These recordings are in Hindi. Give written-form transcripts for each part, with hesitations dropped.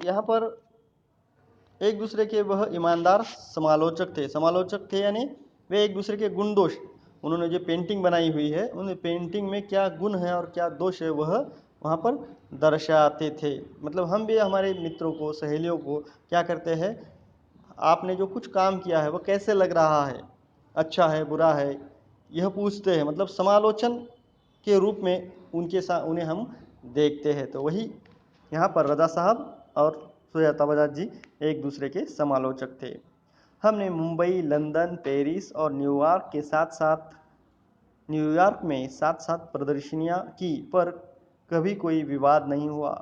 यहाँ पर एक दूसरे के वह ईमानदार समालोचक थे यानी वे एक दूसरे के गुण दोष, उन्होंने जो पेंटिंग बनाई हुई है उन पेंटिंग में क्या गुण है और क्या दोष है वह वहाँ पर दर्शाते थे। मतलब हम भी हमारे मित्रों को, सहेलियों को क्या करते हैं, आपने जो कुछ काम किया है वह कैसे लग रहा है, अच्छा है बुरा है, यह पूछते हैं। मतलब समालोचन के रूप में उनके साथ उन्हें हम देखते हैं। तो वही यहाँ पर रज़ा साहब और सुजाता बजाज जी एक दूसरे के समालोचक थे। हमने मुंबई, लंदन, पेरिस और न्यूयॉर्क में साथ साथ प्रदर्शनियाँ की, पर कभी कोई विवाद नहीं हुआ।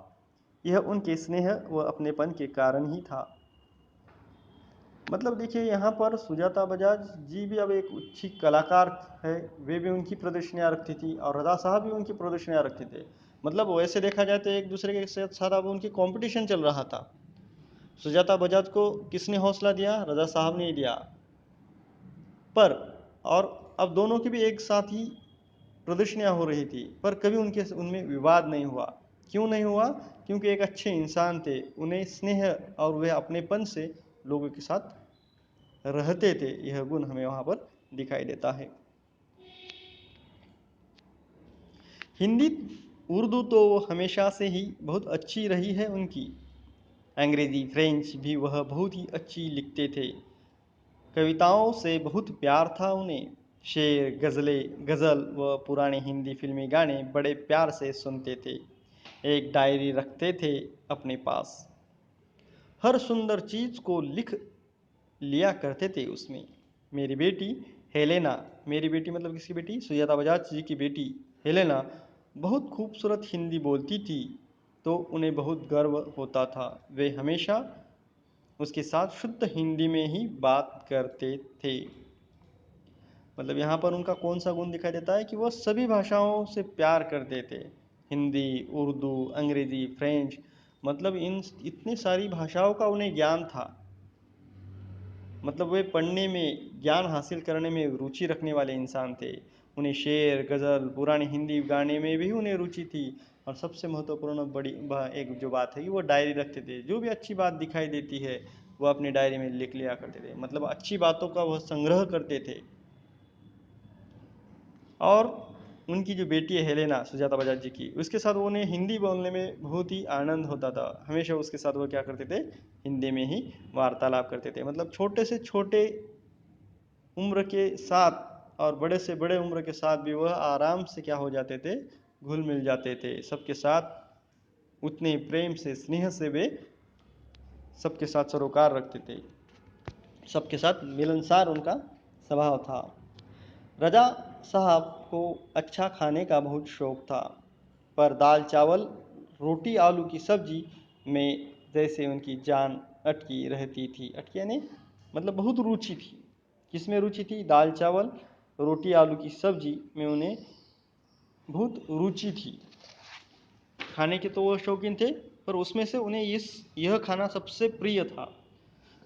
यह उनके स्नेह व अपनेपन के कारण ही था। मतलब देखिए यहाँ पर सुजाता बजाज जी भी अब एक अच्छी कलाकार है, वे भी उनकी प्रदर्शनियाँ रखती थी और रज़ा साहब भी उनकी प्रदर्शनियाँ रखते थे। मतलब वैसे देखा जाए तो एक दूसरे के साथ अब उनकी कंपटीशन चल रहा था। सुजाता बजाज को किसने हौसला दिया, रज़ा साहब ने दिया। पर और अब दोनों की भी एक साथ ही प्रदर्शनियाँ हो रही थी, पर कभी उनमें विवाद नहीं हुआ। क्यों नहीं हुआ? क्योंकि एक अच्छे इंसान थे, उन्हें स्नेह और वह अपनेपन से लोगों के साथ रहते थे। यह गुण हमें वहाँ पर दिखाई देता है। हिंदी उर्दू तो हमेशा से ही बहुत अच्छी रही है उनकी। अंग्रेज़ी, फ्रेंच भी वह बहुत ही अच्छी लिखते थे। कविताओं से बहुत प्यार था उन्हें। शेर, गज़ल व पुराने हिंदी फिल्मी गाने बड़े प्यार से सुनते थे। एक डायरी रखते थे अपने पास, हर सुंदर चीज़ को लिख लिया करते थे उसमें। मेरी बेटी हेलेना, मेरी बेटी मतलब किसकी बेटी, सुजाता बजाज जी की बेटी हेलेना बहुत खूबसूरत हिंदी बोलती थी, तो उन्हें बहुत गर्व होता था। वे हमेशा उसके साथ शुद्ध हिंदी में ही बात करते थे। मतलब यहाँ पर उनका कौन सा गुण दिखाई देता है कि वह सभी भाषाओं से प्यार करते थे। हिंदी, उर्दू, अंग्रेज़ी, फ्रेंच, मतलब इन इतनी सारी भाषाओं का उन्हें ज्ञान था। मतलब वे पढ़ने में, ज्ञान हासिल करने में रुचि रखने वाले इंसान थे। उन्हें शेर, गज़ल, पुराने हिंदी गाने में भी उन्हें रुचि थी। और सबसे महत्वपूर्ण बड़ी एक जो बात है कि वो डायरी रखते थे। जो भी अच्छी बात दिखाई देती है वो अपनी डायरी में लिख लिया करते थे। मतलब अच्छी बातों का वह संग्रह करते थे। और उनकी जो बेटी है हेलेना, सुजाता बजाज जी की, उसके साथ उन्हें हिंदी बोलने में बहुत ही आनंद होता था। हमेशा उसके साथ वो क्या करते थे, हिंदी में ही वार्तालाप करते थे। मतलब छोटे से छोटे उम्र के साथ और बड़े से बड़े उम्र के साथ भी वह आराम से क्या हो जाते थे, घुल मिल जाते थे सबके साथ। उतने प्रेम से, स्नेह से वे सबके साथ सरोकार रखते थे, सबके साथ मिलनसार उनका स्वभाव था। रजा साहब को अच्छा खाने का बहुत शौक था, पर दाल चावल, रोटी, आलू की सब्जी में जैसे उनकी जान अटकी रहती थी। अटकी यानी मतलब बहुत रुचि थी। किस में रुचि थी? दाल चावल, रोटी, आलू की सब्जी में उन्हें बहुत रुचि थी। खाने के तो वो शौकीन थे, पर उसमें से उन्हें यह खाना सबसे प्रिय था।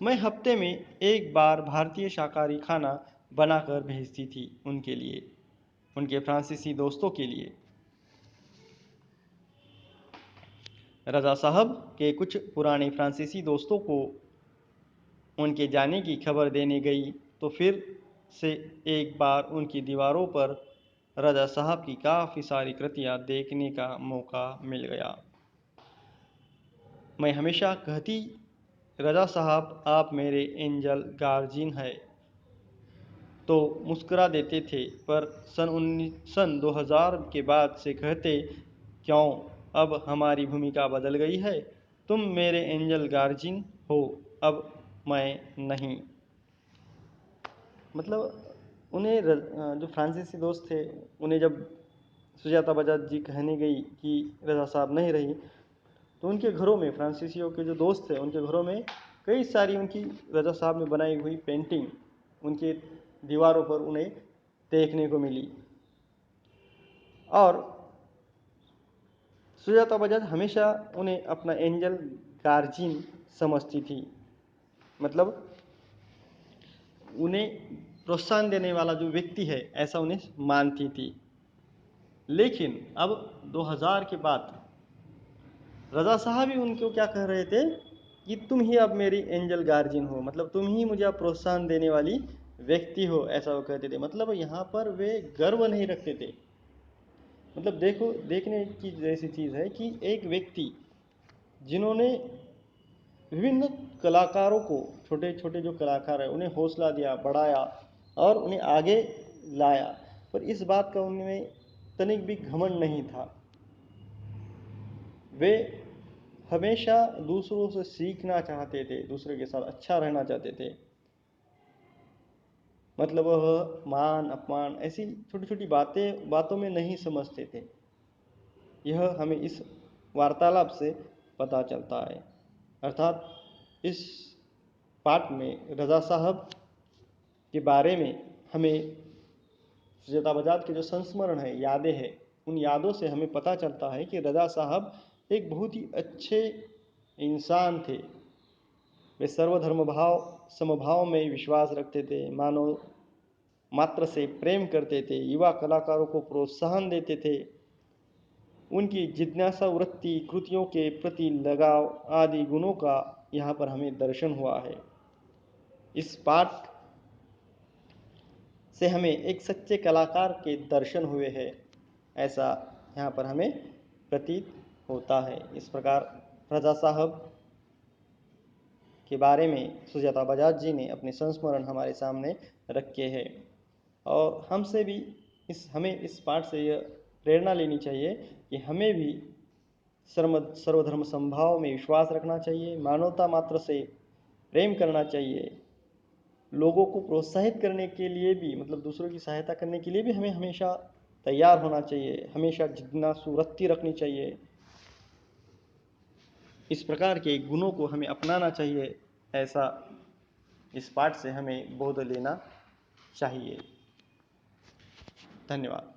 मैं हफ्ते में एक बार भारतीय शाकाहारी खाना बनाकर भेजती थी उनके लिए, उनके फ्रांसीसी दोस्तों के लिए। रज़ा साहब के कुछ पुराने फ्रांसीसी दोस्तों को उनके जाने की खबर देने गई, तो फिर से एक बार उनकी दीवारों पर रज़ा साहब की काफ़ी सारी कृतियाँ देखने का मौका मिल गया। मैं हमेशा कहती, रज़ा साहब आप मेरे एंजल गार्जियन हैं, तो मुस्कुरा देते थे। पर सन 2000 के बाद से कहते, क्यों अब हमारी भूमिका बदल गई है, तुम मेरे एंजल गार्जियन हो, अब मैं नहीं। मतलब उन्हें जो फ्रांसीसी दोस्त थे, उन्हें जब सुजाता बजाज जी कहने गई कि रज़ा साहब नहीं रही, तो उनके घरों में, फ्रांसीसियों के जो दोस्त थे उनके घरों में कई सारी उनकी रज़ा साहब ने बनाई हुई पेंटिंग उनके दीवारों पर उन्हें देखने को मिली। और सुजाता बजाज हमेशा उन्हें अपना एंजल गार्जियन समझती थी। मतलब उन्हें प्रोत्साहन देने वाला जो व्यक्ति है ऐसा उन्हें मानती थी। लेकिन अब 2000 के बाद रज़ा साहब ही उनको क्या कह रहे थे कि तुम ही अब मेरी एंजल गार्जियन हो, मतलब तुम ही मुझे अब प्रोत्साहन देने वाली व्यक्ति हो, ऐसा वो कहते थे। मतलब यहाँ पर वे गर्व नहीं रखते थे। मतलब देखो, देखने की जैसी चीज़ है कि एक व्यक्ति जिन्होंने विभिन्न कलाकारों को, छोटे छोटे जो कलाकार हैं उन्हें हौसला दिया, बढ़ाया और उन्हें आगे लाया, पर इस बात का उनमें तनिक भी घमंड नहीं था। वे हमेशा दूसरों से सीखना चाहते थे, दूसरे के साथ अच्छा रहना चाहते थे। मतलब वह मान अपमान ऐसी छोटी छोटी बातों में नहीं समझते थे। यह हमें इस वार्तालाप से पता चलता है। अर्थात इस पाठ में रज़ा साहब के बारे में हमें सुजाता बजाज के जो संस्मरण है, यादें हैं, उन यादों से हमें पता चलता है कि रज़ा साहब एक बहुत ही अच्छे इंसान थे। वे सर्वधर्म भाव समभाव में विश्वास रखते थे, मानव मात्र से प्रेम करते थे, युवा कलाकारों को प्रोत्साहन देते थे। उनकी जिज्ञासा वृत्ति, कृतियों के प्रति लगाव आदि गुणों का यहाँ पर हमें दर्शन हुआ है। इस पाठ से हमें एक सच्चे कलाकार के दर्शन हुए हैं, ऐसा यहाँ पर हमें प्रतीत होता है। इस प्रकार रज़ा साहब के बारे में सुजाता बजाज जी ने अपने संस्मरण हमारे सामने रखे हैं। और हमसे भी हमें इस पाठ से यह प्रेरणा लेनी चाहिए कि हमें भी सर्वधर्म समभाव में विश्वास रखना चाहिए, मानवता मात्र से प्रेम करना चाहिए। लोगों को प्रोत्साहित करने के लिए भी, मतलब दूसरों की सहायता करने के लिए भी हमें हमेशा तैयार होना चाहिए, हमेशा जिज्ञासु वृत्ति रखनी चाहिए। इस प्रकार के गुणों को हमें अपनाना चाहिए, ऐसा इस पाठ से हमें बोध लेना चाहिए। धन्यवाद।